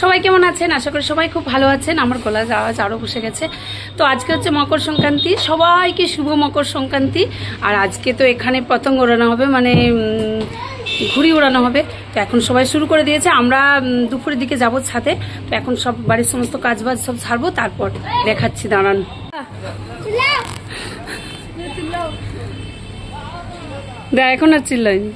সবাই কেমন আছেন? আশা করি সবাই খুব ভালো আছেন। আমার গলা আওয়াজ আরও বসে গেছে। তো আজকে হচ্ছে মকর সংক্রান্তি, সবাইকে শুভ মকর সংক্রান্তি। আর আজকে তো এখানে পতঙ্গ ওড়ানো হবে, মানে ঘুড়ি ওড়ানো হবে। তো এখন সবাই শুরু করে দিয়েছে। আমরা দুপুরের দিকে যাবো ছাদে। তো এখন সব বাড়ির সমস্ত কাজবাজ সব ছাড়বো, তারপর দেখাচ্ছি, দাঁড়ান। এখন আর চিল্লাইনি।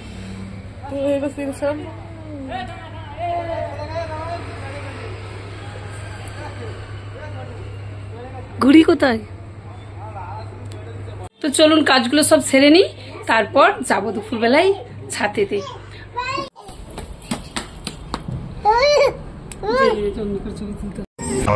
ঘুড়ি কোথায়? তো চলুন কাজগুলো সব সেরে নিই, তারপর যাবো দুপুর বেলায় ছাতেতে। I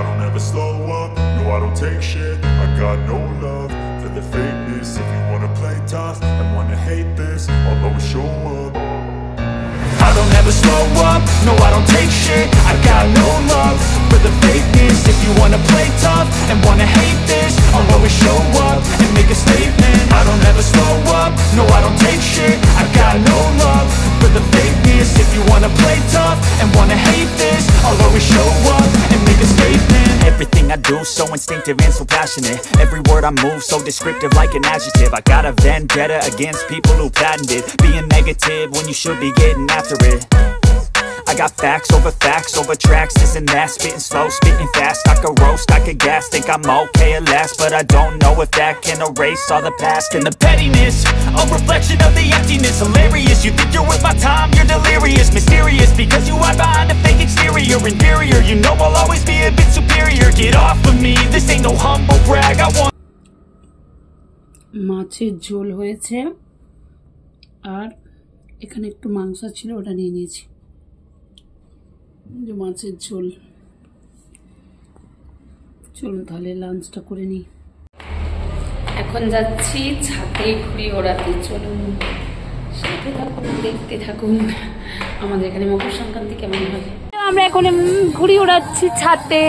don't ever slow up, no I don't take shit. I got no love for the fakeness. If you wanna play tough and wanna hate this, I'll always show up and make a statement. I don't ever slow up, no I don't take shit. I got no love for the fakeness. If you wanna play tough and wanna hate this, I'll always show up and make a statement. Everything I do so instinctive and so passionate. Every word I move so descriptive like an adjective. I got a vendetta against people who patented being negative when you should be getting after it. I got facts over tracks, this and that. Spitting slow, spitting fast. I could roast, I could gas. Think I'm okay at last, but I don't know if that can erase all the past. And the pettiness, a reflection of the emptiness. Hilarious, you think you're worth my time, you're delirious. Mysterious, because you hide behind a fake exterior. Inferior, you know I'll always be a bit superior. Get off of me, this ain't no humble brag. I want মাছের ঝোল হয়েছে, আর এখানে একটু মাংস ছিল, ওটা নিয়ে নিয়েছি। যে মাছের ঝোল। চলুন তাহলে লাঞ্চটা করে নিই। এখন যাচ্ছি ছাদে ঘুড়ি ওড়াতে। চলুন সাথে থাকুন, দেখতে থাকুন আমাদের এখানে মকর সংক্রান্তি কেমন হয়। আমরা এখন ঘুড়ি ওড়াচ্ছি ছাদে।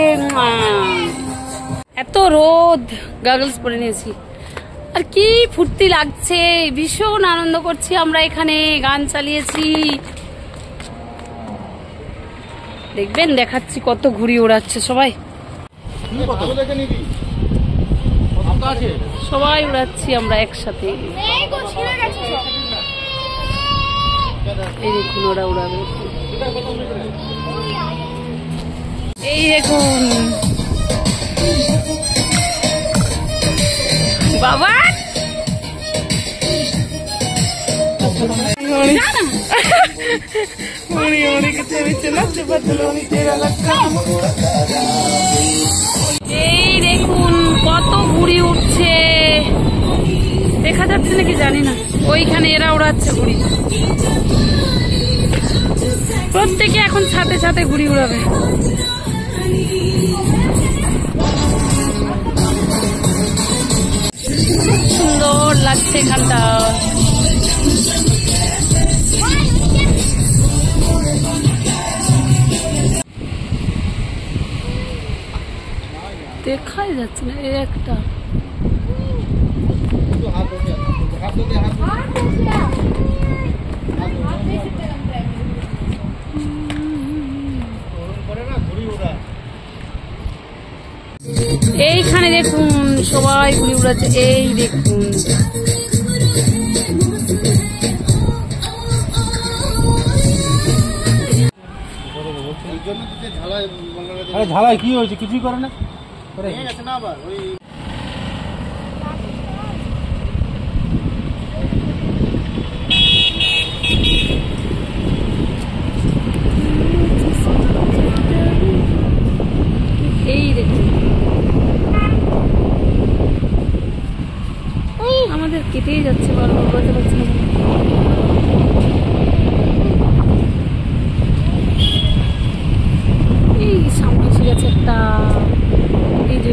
এত রোদ, গগলস পরে নিয়েছি। আর কি ফুর্তি লাগছে, ভীষণ আনন্দ করছি আমরা। এখানে গান চালিয়েছি, দেখবেন, দেখাচ্ছি কত ঘুড়ি ওড়াচ্ছে সবাই। সবাই উড়াচ্ছি আমরা একসাথে। এই দেখুন ওরা উড়াবে, এই দেখুন বাবা। এই দেখুন কত ঘুড়ি উঠছে, দেখা যাচ্ছে নাকি জানি না। ওইখানে এরা উড়াচ্ছে ঘুড়ি। প্রত্যেকে এখন ছাদে ছাদে ঘুড়ি উড়াবে। সুন্দর লাগছে এখানটা। দেখাই যাচ্ছে না এই একটা। এইখানে দেখুন সবাই ঘুড়ি উড়াচ্ছে, এই দেখুন। ঝালাই কি হয়েছে? কিছুই করে না। এই দেখুন আমাদের কেটেই যাচ্ছে, বারবার বলতে পারছি না। এই সামনে এসে গেছে একটা, এই যে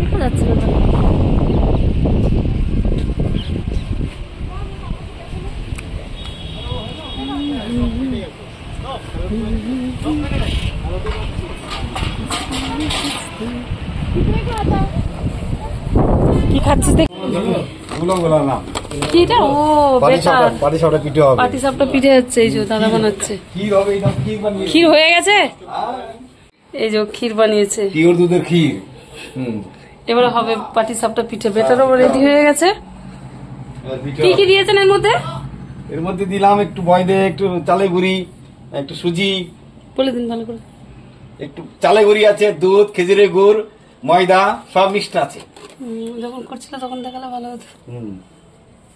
দেখা যাচ্ছে না। কি খাচ্ছিস? গুলো না কি এটা? ও বেটার পাটিসাপটা পিঠে হবে। পাটিসাপটা পিঠে হচ্ছে, এই যে দাদা বানাচ্ছে। ক্ষীর হবে, এটা ক্ষীর বানিয়ে। ক্ষীর হয়ে গেছে, এই যে ক্ষীর বানিয়েছে, পিওর দুধের ক্ষীর। এবারে হবে পাটিসাপটা পিঠে। বেটারও রেডি হয়ে গেছে। কি কি দিয়েছেন এর মধ্যে? এর মধ্যে দিলাম একটু ময়দা, একটু চালের গুঁড়ি, একটু সুজি, বলে দিন ভালো করে। একটু চালের গুঁড়ি আছে, দুধ, খেজুরের গুড়, ময়দা, সব মিক্সড আছে। যখন করছিল তখন দেখালে ভালো হতো।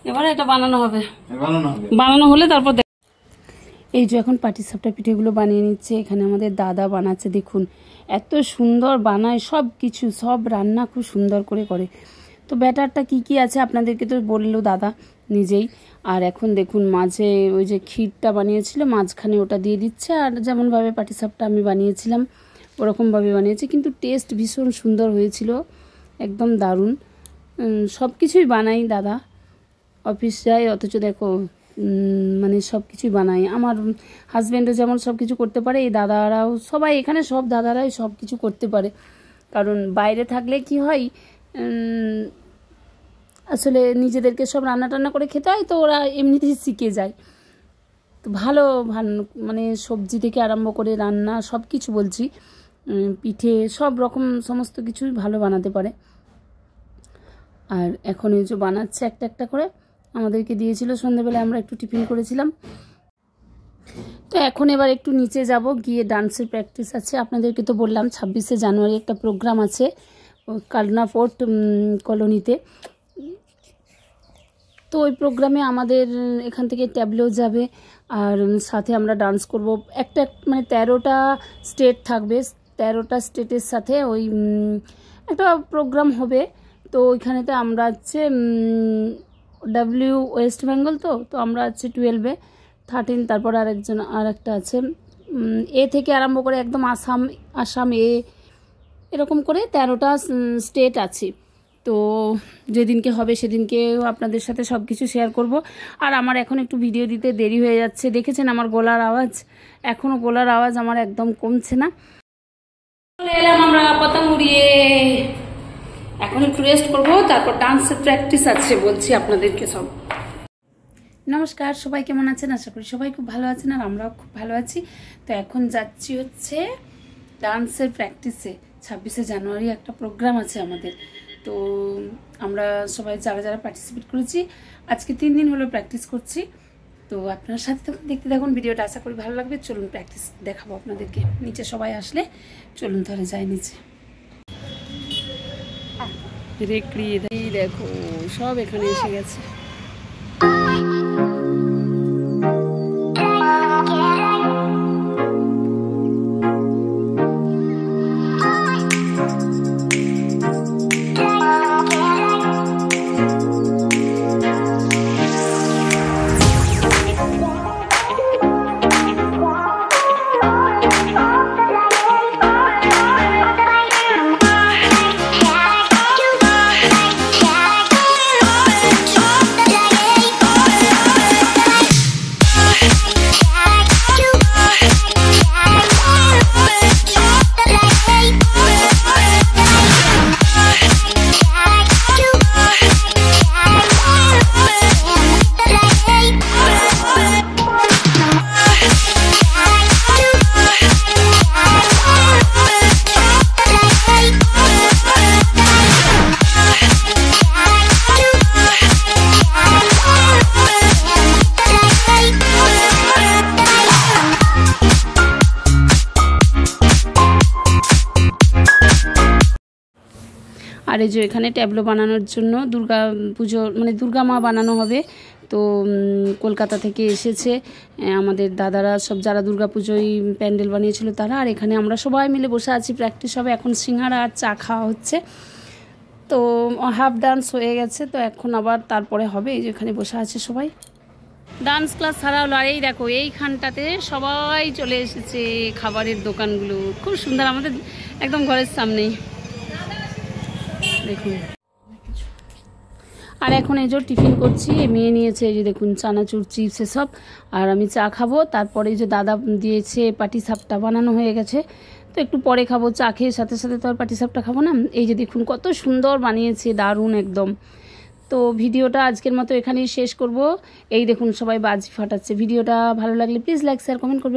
এবারে এটা বানানো হবে, বানানো হবে, বানানো হলে তারপর এই যে এখন পাটিসাপটা পিঠেগুলো বানিয়ে নিচ্ছে। এখানে আমাদের দাদা বানাচ্ছে, দেখুন এত সুন্দর বানায়, সব কিছু সব রান্না খুব সুন্দর করে করে। তো ব্যাটারটা কি কি আছে আপনাদেরকে তো বললো দাদা নিজেই। আর এখন দেখুন মাঝে ওই যে ক্ষীরটা বানিয়েছিল মাঝখানে ওটা দিয়ে দিচ্ছে। আর যেমনভাবে পাটিসাপটা আমি বানিয়েছিলাম ওরকমভাবে বানিয়েছি, কিন্তু টেস্ট ভীষণ সুন্দর হয়েছিল, একদম দারুণ। সব কিছুই বানাই দাদা, অফিস যায় অথচ দেখো মানে সব কিছুই বানাই। আমার হাজব্যান্ডও যেমন সব কিছু করতে পারে, এই দাদারাও সবাই এখানে সব দাদারাই সব কিছু করতে পারে। কারণ বাইরে থাকলে কি হয়, আসলে নিজেদেরকে সব রান্না টান্না করে খেতে হয়, তো ওরা এমনিতেই শিখে যায়। তো ভালো মানে সবজি থেকে আরম্ভ করে রান্না সব কিছু বলছি, পিঠে সব রকম সমস্ত কিছুই ভালো বানাতে পারে। আর এখন এই যে বানাচ্ছে একটা একটা করে, আমাদেরকে দিয়েছিল সন্ধ্যেবেলায়, আমরা একটু টিফিন করেছিলাম। তো এখন এবার একটু নিচে যাব, গিয়ে ডান্সের প্র্যাকটিস আছে। আপনাদেরকে তো বললাম 26শে জানুয়ারি একটা প্রোগ্রাম আছে কালনা ফোর্ট কলোনিতে। তো ওই প্রোগ্রামে আমাদের এখান থেকে ট্যাবলো যাবে, আর সাথে আমরা ডান্স করব। একটা মানে 13টা স্টেট থাকবে, 13টা স্টেটের সাথে ওই একটা প্রোগ্রাম হবে। তো ওইখানেতে আমরা হচ্ছে ডাব্লিউ ওয়েস্ট বেঙ্গল, তো আমরা হচ্ছে 12-এ 13, তারপর আর একটা আছে এ থেকে আরম্ভ করে একদম আসাম এ, এরকম করে 13টা স্টেট আছে। তো যেদিনকে হবে সেদিনকে আপনাদের সাথে সব কিছু শেয়ার করব। আর আমার এখন একটু ভিডিও দিতে দেরি হয়ে যাচ্ছে, দেখেছেন আমার গলার আওয়াজ, এখনও গলার আওয়াজ আমার একদম কমছে না। এলাম আমরা পতঙ্গ উড়িয়ে, এখন একটু রেস্ট করবো, তারপর ডান্সের প্র্যাকটিস আছে বলছি আপনাদেরকে সব। নমস্কার, সবাই কেমন আছেন? আশা করি সবাই খুব ভালো আছেন, আর আমরাও খুব ভালো আছি। তো এখন যাচ্ছি হচ্ছে ডান্সের প্র্যাকটিসে। 26শে জানুয়ারি একটা প্রোগ্রাম আছে আমাদের। তো আমরা সবাই যারা যারা পার্টিসিপেট করেছি, আজকে 3 দিন হলো প্র্যাকটিস করছি। তো আপনার সাথে তখন দেখতে থাকুন ভিডিওটা, আশা করি ভালো লাগবে। চলুন প্র্যাকটিস দেখাবো আপনাদেরকে। নিচে সবাই আসলে চলুন তাহলে যাই নিচে। দেখো সব এখানে এসে গেছে। আর এই যে এখানে ট্যাবলো বানানোর জন্য দুর্গা পুজো মানে দুর্গা মা বানানো হবে। তো কলকাতা থেকে এসেছে আমাদের দাদারা সব, যারা দুর্গা পুজোয় প্যান্ডেল বানিয়েছিল তারা। আর এখানে আমরা সবাই মিলে বসে আছি, প্র্যাকটিস হবে। এখন সিঙ্গারা আর চা খাওয়া হচ্ছে। তো হাফ ডান্স হয়ে গেছে, তো এখন আবার তারপরে হবে। এই যে এখানে বসে আছে সবাই, ডান্স ক্লাস ছাড়া হলো। আর এই দেখো এইখানটাতে সবাই চলে এসেছে, খাবারের দোকানগুলো খুব সুন্দর আমাদের একদম ঘরের সামনেই দেখুন। আর এখন এই যে টিফিন করছি, মেয়ে নিয়েছে এই যে দেখুন চানাচুর, চিপস এসব, আর আমি চা খাবো। তারপরে এই যে দাদা দিয়েছে পাটিসাপটা বানানো হয়ে গেছে, তো একটু পরে খাবো। চা খেয়ে সাথে সাথে তো আর পাটিসাপটা খাবো না। এই যে দেখুন কত সুন্দর বানিয়েছে, দারুণ একদম। তো ভিডিওটা আজকের মতো এখানেই শেষ করব। এই দেখুন সবাই বাজি ফাটাচ্ছে। ভিডিওটা ভালো লাগলে প্লিজ লাইক শেয়ার কমেন্ট করবেন।